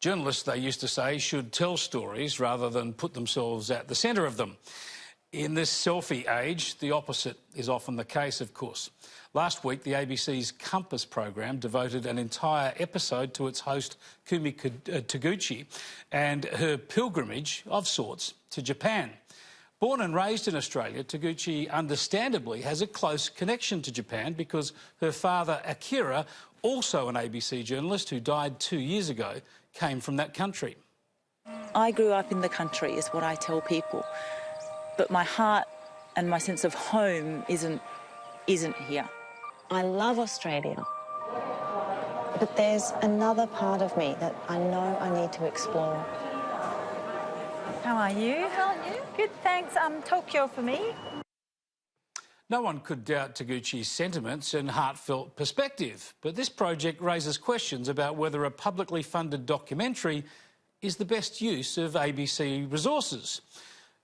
Journalists, they used to say, should tell stories rather than put themselves at the centre of them. In this selfie age, the opposite is often the case, of course. Last week, the ABC's Kumys programme devoted an entire episode to its host, Kumys Taguchi, and her pilgrimage, of sorts, to Japan. Born and raised in Australia, Taguchi understandably has a close connection to Japan because her father, Akira, also an ABC journalist who died 2 years ago, came from that country. I grew up in the country, is what I tell people, but my heart and my sense of home isn't here. I love Australia, but there's another part of me that I know I need to explore. How are you? How are you? Good, thanks. Tokyo for me. No one could doubt Taguchi's sentiments and heartfelt perspective, but this project raises questions about whether a publicly funded documentary is the best use of ABC resources.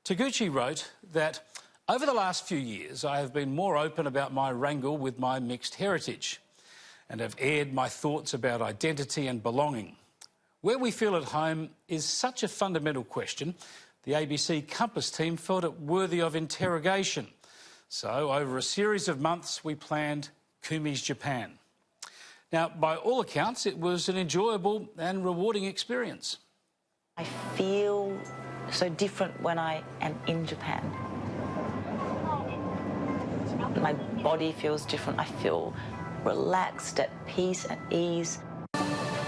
Taguchi wrote that, "Over the last few years, I have been more open about my wrangle with my mixed heritage and have aired my thoughts about identity and belonging. Where we feel at home is such a fundamental question, the ABC Kumys team felt it worthy of interrogation. So, over a series of months, we planned Kumys Japan." Now, by all accounts, it was an enjoyable and rewarding experience. I feel so different when I am in Japan. My body feels different. I feel relaxed, at peace, at ease.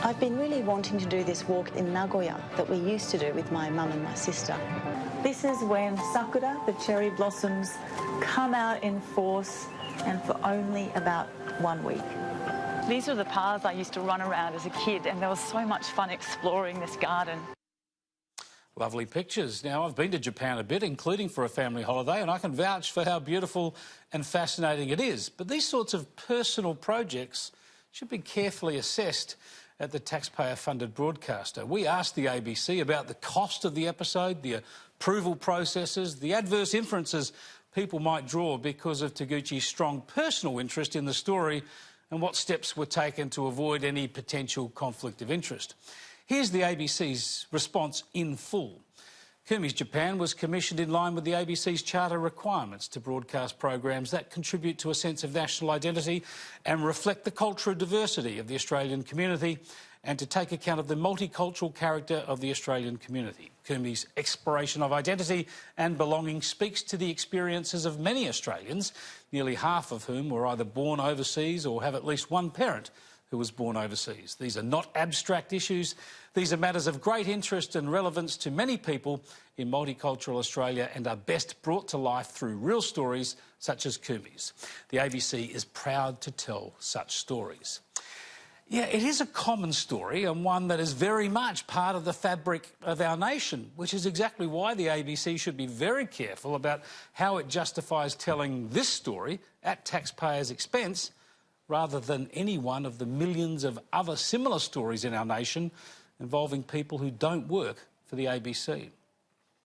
I've been really wanting to do this walk in Nagoya that we used to do with my mum and my sister. This is when sakura, the cherry blossoms, come out in force and for only about 1 week. These are the paths I used to run around as a kid, and there was so much fun exploring this garden. Lovely pictures. Now, I've been to Japan a bit, including for a family holiday, and I can vouch for how beautiful and fascinating it is. But these sorts of personal projects should be carefully assessed at the taxpayer-funded broadcaster. We asked the ABC about the cost of the episode, the approval processes, the adverse inferences people might draw because of Taguchi's strong personal interest in the story, and what steps were taken to avoid any potential conflict of interest. Here's the ABC's response in full. Kumys Japan was commissioned in line with the ABC's charter requirements to broadcast programs that contribute to a sense of national identity and reflect the cultural diversity of the Australian community and to take account of the multicultural character of the Australian community. Kumys' exploration of identity and belonging speaks to the experiences of many Australians, nearly half of whom were either born overseas or have at least one parent who was born overseas. These are not abstract issues. These are matters of great interest and relevance to many people in multicultural Australia and are best brought to life through real stories such as Kumys. The ABC is proud to tell such stories. Yeah, it is a common story and one that is very much part of the fabric of our nation, which is exactly why the ABC should be very careful about how it justifies telling this story at taxpayers' expense rather than any one of the millions of other similar stories in our nation involving people who don't work for the ABC.